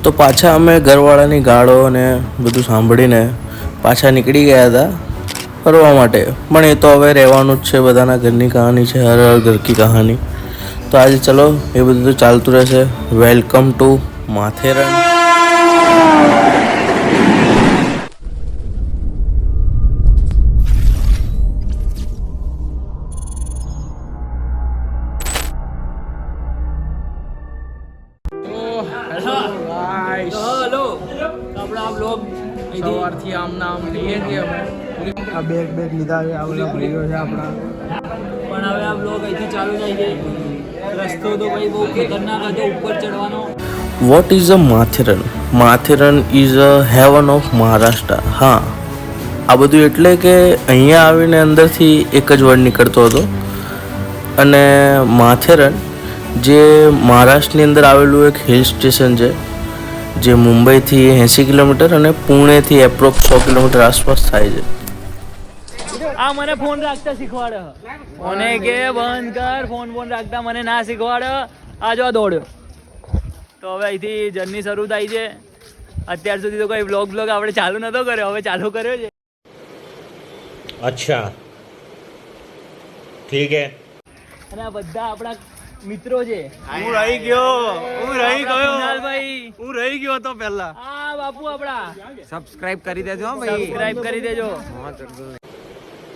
તો પાછા અમે ઘરવાળાની ગાળો અને બધું સાંભળીને પાછા નીકળી ગયા હતા ફરવા માટે. પણ એ તો હવે રહેવાનું જ છે, બધાના ઘરની કહાની છે, હર હર ઘર કી કહાની. તો આજે ચલો એ બધું તો ચાલતું રહેશે. Welcome to Matheran. સવારથી આમના આમ લઈએ છીએ અમે. આ બેગ લીધા છે, આ બધા ભાઈઓ છે આપણા. પણ હવે આ બ્લોગ અહીંથી ચાલુ થાય છે. રસ્તો તો ભાઈ બહુ ખતરનાક હતો ઉપર ચડવાનો. What is a Matheran? Matheran is a heaven of Maharashtra. હા, આ બધું એટલે કે અહીંયા આવીને અંદરથી એક જ વર્ડ નીકળતો હતો. અને માથેરન જે મહારાષ્ટ્રની અંદર આવેલું એક હિલ સ્ટેશન છે, જે મુંબઈથી 80 કિલોમીટર અને પુણેથી એપ્રોક્સ 100 કિલોમીટર આસપાસ થાય છે. આ મને ફોન રાખતા શીખવાડે. મને કે બંધ કર ફોન રાખતા, મને ના શીખવાડે. આ જો દોડ્યો. તો હવે અહીંથી જર્ની શરૂ થાય છે. અત્યાર સુધી તો કોઈ બ્લોગ આપણે ચાલુ નતો કર્યો, હવે ચાલુ કર્યો છે. અચ્છા, ઠીક હે. અને આ બધા આપણા મિત્રો છે. હું રહી ગયો કુણાલભાઈ, હું રહી ગયો હતો પહેલા. હા બાપુ આપણા સબસ્ક્રાઇબ કરી દેજો ભાઈ. સબસ્ક્રાઇબ કરી દેજો.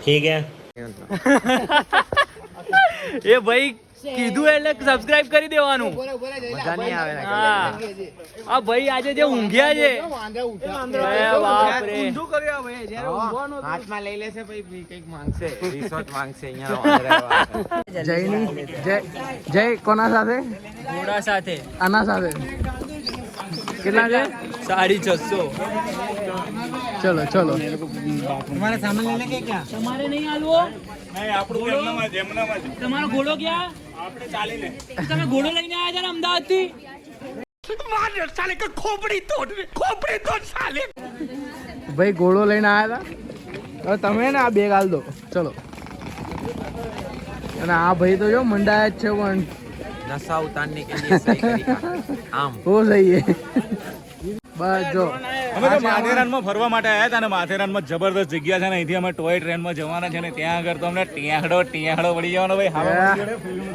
ઠીક હે. એ ભાઈ કીધું એટલે સબસ્ક્રાઇબ કરી દેવાનું. મજા નહીં આવે. હા, આ ભાઈ આજે જે ઊંઘ્યા છે, બાપ રે. હાથમાં લઈ લેશે ભાઈ, કઈક માંગશે, રિસોર્ટ માંગશે અહીંયા. જય કોના સાથે? ઘોડા સાથે. આના સાથે કેટલા છે? 650. ચલો તમારે સામાન લઈને કે ક્યાં? તમારે નહીં આલવો? તમારો ઘોડો ક્યાં? તમે ઘોડો લઈને આવ્યા હતા ને અમદાવાદ થી? ભાઈ ઘોડો લઈને આવ્યા હતા. હવે તમે ને આ બેગ હાલ દો. ચલો. અને આ ભાઈ તો જો મંડાયા જ છે, પણ નશા ઉતારને કે લીએ સહી કરી આમ હો સહી હે. બસ જો અમે તો માથેરાનમાં ફરવા માટે આવ્યા હતા, અને માથેરાનમાં જબરદસ્ત જગ્યા છે ને. અહીંથી અમે ટોય ટ્રેનમાં જવાના છે ને ત્યાં આગળ તો અમને ટિયાહડો પડી જવાનો ભાઈ. હા,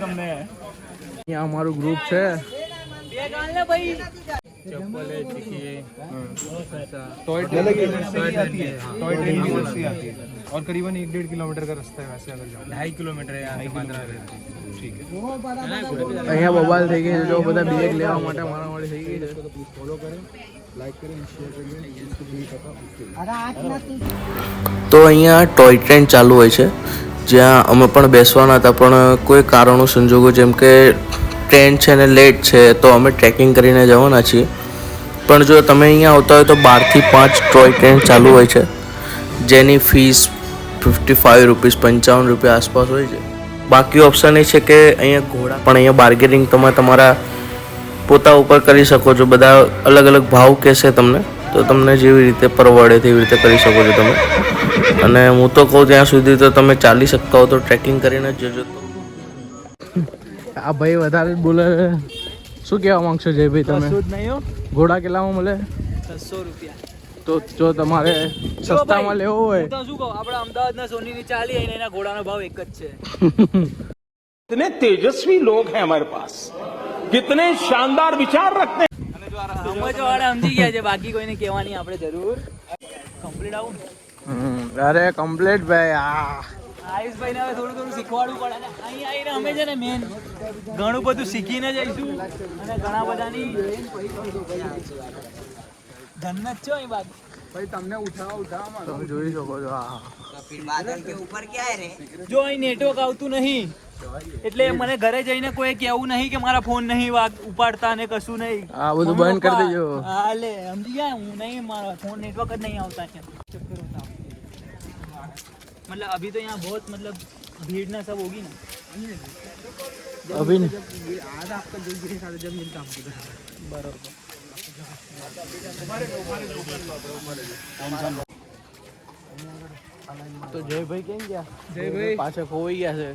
તમને અહીંયા અમારું ગ્રુપ છે. टॉय ट्रेन और करीबन 1-1.5 किलोमीटर का रास्ता है. वैसे अगर जाओ 2.5 किलोमीटर है यहाँ से मात्रा. ठीक है. અહીંયા બબાલ થઈ ગઈ છે. જો બધા બેગ લેવા માટે મારામારી થઈ ગઈ છે. ફોલો કરે, લાઈક કરે, શેર કરે. તો અહીંયા ટોય ટ્રેન ચાલુ હોય છે, જ્યાં અમે પણ બેસવાના હતા, પણ કોઈ કારણો સંજોગો, જેમ કે ટ્રેન છે ને લેટ છે, તો અમે ટ્રેકિંગ કરીને જવાના છીએ. પણ જો તમે અહીંયા આવતા હોય તો 12 થી 5 ટોય ટ્રેન ચાલુ હોય છે, જેની ફીસ 55 રૂપીસ 55 રૂપિયા આસપાસ હોય છે. બાકી ઓપ્શન એ છે કે અહીંયા ઘોડા પણ, અહીંયા બાર્ગેનિંગ તમે તમારા પોતા ઉપર કરી શકો છો. બધા અલગ અલગ ભાવ કહેશે તમને, તો તમને જેવી રીતે પરવડે તેવી રીતે કરી શકો છો તમે. અને હું તો કહું ત્યાં સુધી તો તમે ચાલી શકતા હો તો ટ્રેકિંગ કરીને જ જજો. આ ભાઈ વધારે જ બોલે. શું કહેવા માંગશો જયભાઈ તમે? ઘોડા કેટલામાં મળે? 600 રૂપિયા. તો જો તમારે સસ્તામાં લેવો હોય તો શું કહું, આપણા અમદાવાદના સોનીની ચાલી અને એના ઘોડાનો ભાવ એક જ છે. कितने तेजस्वी लोग हैं हमारे पास, कितने शानदार विचार रखते हैं. સમજવાળા સમજી ગયા છે, બાકી કોઈને કહેવાની આપણે જરૂર. કમ્પ્લીટ આવું. અરે કમ્પ્લીટ ભાઈ. આયુષભાઈ ને હવે થોડું શીખવાડવું પડે. અહીં આવીને અમે છે ને મેન ઘણું બધું શીખીને જઈશું, અને ઘણા બધાની ધન જ છે અહીં બાદ. ભાઈ તમને ઉઠાવવા તમે જોઈ શકો છો. જો અહીં નેટવર્ક આવતું નહીં, એટલે મને ઘરે જઈને કોઈ કેવું નહીં કે મારા ફોન નહીં ઉપાડતા ને કશું નહીં. આ બધું બંધ કરી દેજો. હા લે સમજી ગયા. હું નહીં, મારા ફોન નેટવર્ક જ नहीं આવતા છે. मतलब अभी तो यहाँ बहुत मतलब भीड़ ना सब होगी ना अभी आज आपका जल्दी से सारे जब मिलता हमको बराबर. તો જયભાઈ કેમ ગયા? જયભાઈ પાછા ખોવાઈ ગયા છે.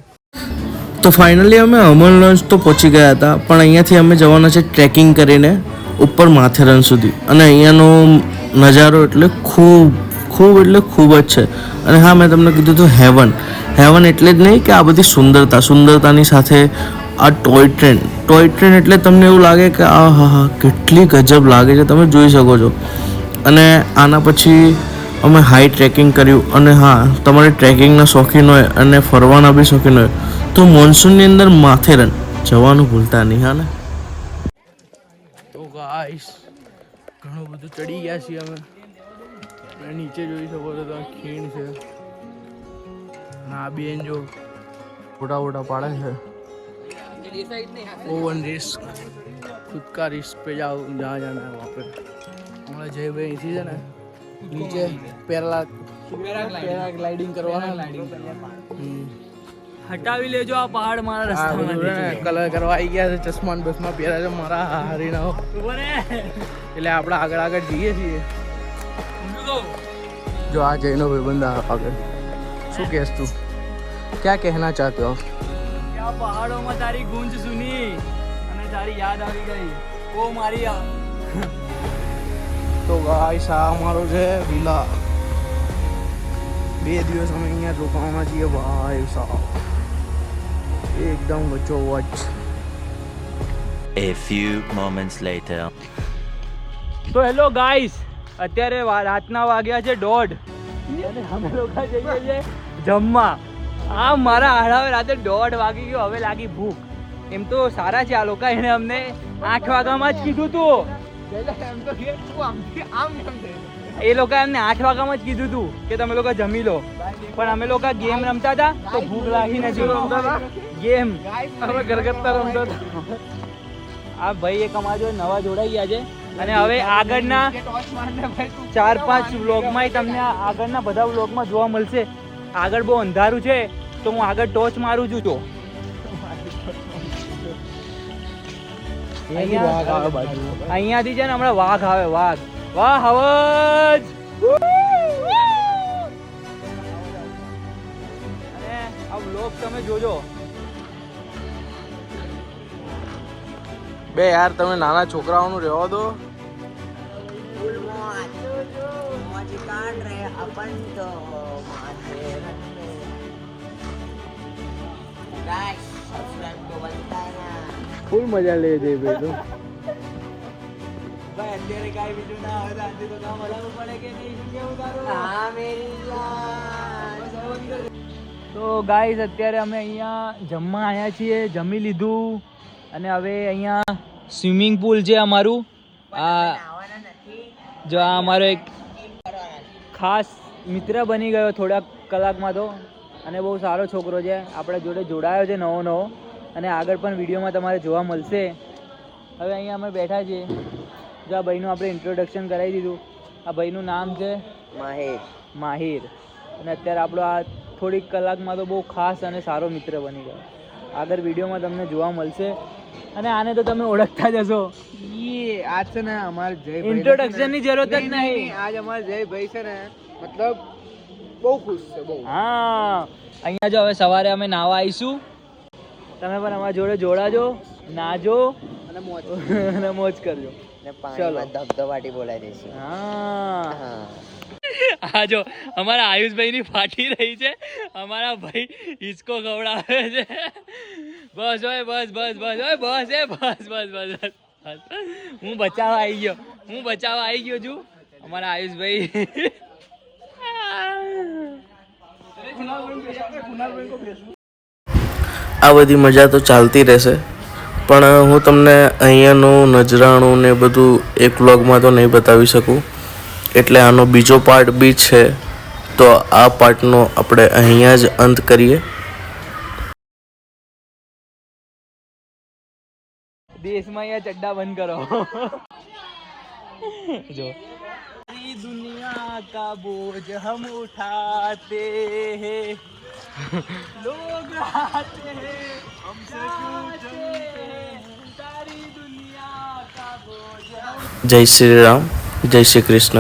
તો ફાઇનલી અમે અમરલંજ તો પહોંચી ગયા હતા, પણ અહીંયાથી અમે જવાના છે ટ્રેકિંગ કરીને ઉપર માથેરાન સુધી. અને અહીંયાનો નજારો એટલે ખૂબ જ છે. અને હા, મેં તમને કીધું હતું હેવન એટલે જ નહીં કે આ બધી સુંદરતાની સાથે આ ટોય ટ્રેન એટલે તમને એવું લાગે કે આ હા કેટલી ગજબ લાગે છે, તમે જોઈ શકો છો. અને આના પછી અમે હાઈ ટ્રેકિંગ કર્યું. અને હા, તમારે ટ્રેકિંગના શોખીન હોય અને ફરવાના બી શોખીન હોય તો મોન્સૂનની અંદર માથેરાન જવાનું ભૂલતા નહીં. હા ને. તો ગાઈસ ઘણું બધું ચડી ગયા છીએ અમે. નીચે જોઈ શકો છો તો ખીણ છે. ના બેન જો ફોટા પાડે છે. ओवन रिस्क खुद का रिस्क पे जाओ, जहाँ जाना है वहाँ पे. हमारा जय भाई इसी है ना नीचे पैराग्लाइडिंग करवाना. હટાવી લેજો આ પહાડ મારા રસ્તામાં. કલર કરવાઈ ગયા છે, ચશ્મા ને બસમાં પહેર્યા છે મારા હરીના. એટલે આપણે આગળ જઈએ છીએ. જો આ જઈનો ભાઈબંધ આગળ. શું કહેશ તું? क्या कहना चाहते हो? આ પહાડોમાં તારી ગૂંજ સુની અને તારી યાદ આવી ગઈ. ઓ મારી તો ગાઈસ આ અમારો છે વિલા. 2 દિવસ અમે અહીંયા રોકાવાના છીએ ભાઈ સાહેબ. એકદમ વચ્ચોવચ. A few moments later. તો હેલો ગાઈસ, અત્યારે રાતના વાગ્યા છે 1:30 અને અમે લોકો જઈએ છીએ જમવા. આ મારા હાડાવે રાતે 1:30 વાગી ગયો. હવે લાગી ભૂખ. એમ તો સારા છે આ લોકો, એને અમને 8 વાગ્યામાં જ કીધું તું. એ લોકો એમને 8 વાગ્યામાં જ કીધું તું કે તમે લોકો જમી લો. પણ અમે લોકો ગેમ રમતા હતા તો ભૂખ લાગી નથી. ગેમ અમે ઘરગથ્થા રમતા હતા. આ ભાઈ એક અમારા જોડે નવા જોડાઈ ગયા છે. અને હવે આગળના 4-5 વ્લોગમાં તમને આગળના બધા વ્લોગમાં જોવા મળશે. આગળ બહુ અંધારું છે તો હું આગળ ટોર્ચ મારું છું. તો અહીંયાથી છે ને હમણાં વાઘ આવે. વાહ અવાજ. અને આ વ્લોગ તમે જોજો. બે યાર તમે નાના છોકરાઓનું રહેવા દો. ફૂલ મજા લે છે ભાઈ. તો ભાઈ અત્યારે કાંઈ બીજું ના હોય તો આજે તો કામ હલાવવું પડે કે નહીં? કેવું તારું? હા મેરી જાન. તો ગાઈસ અત્યારે અમે અહીંયા જમવા આવ્યા છીએ. જમી લીધું અને હવે અહીંયા સ્વિમિંગ પુલ છે અમારું. આ જો આ અમારો એક ખાસ મિત્ર બની ગયો થોડા કલાકમાં તો. અને બહુ સારો છોકરો છે, આપણે જોડે જોડાયો છે નવો. અને આગળ પણ વિડીયોમાં તમારે જોવા મળશે. હવે અહીંયા અમે બેઠા છીએ. જો આ ભાઈનું આપણે ઇન્ટ્રોડક્શન કરાવી દીધું. આ ભાઈનું નામ છે માહિર. અને અત્યારે આપણો આ થોડીક કલાકમાં તો બહુ ખાસ અને સારો મિત્ર બની ગયો. આગળ વિડીયોમાં તમને જોવા મળશે. અને આને તો તમે ઓળખતા જ હશો. આજ છે ને અમારે જય ઇન્ટ્રોડક્શનની જરૂરત જ નહીં. આજ અમારે જય ભાઈ છે ને મતલબ બહુ ખુશ છે બહુ. હા, અહીંયા જો હવે સવારે અમે નાવા આવીશું. તમે પણ અમારા જોડે જોડાજો, નાજો અને મોજ કરજો. ચલો ધબધબાટી બોલાવી દઈશું. હા આ જો અમારા આયુષભાઈની ફાટી રહી છે. અમારા ભાઈ હિચકો ખવડાવે છે. બસ હોય બસ હું બચાવવા આવી ગયો છું. અમારા આયુષભાઈ આ બધી મજા તો ચાલતી રહેશે. પણ હું તમને અહીંયાનું નજરાણું ને બધું એક વ્લોગમાં તો નહીં બતાવી શકું. એટલે આનો બીજો પાર્ટ બી છે. તો આ પાર્ટનો આપણે અહીંયા જ અંત કરીએ. દેશમાં અહીંયા ચડ્ડા બંધ કરો. જો दुनिया का बोझ हम उठाते हैं, लोग आते हैं हमसे पूछते हैं, सारी दुनिया का बोझ हम. जय श्री राम, जय श्री कृष्ण.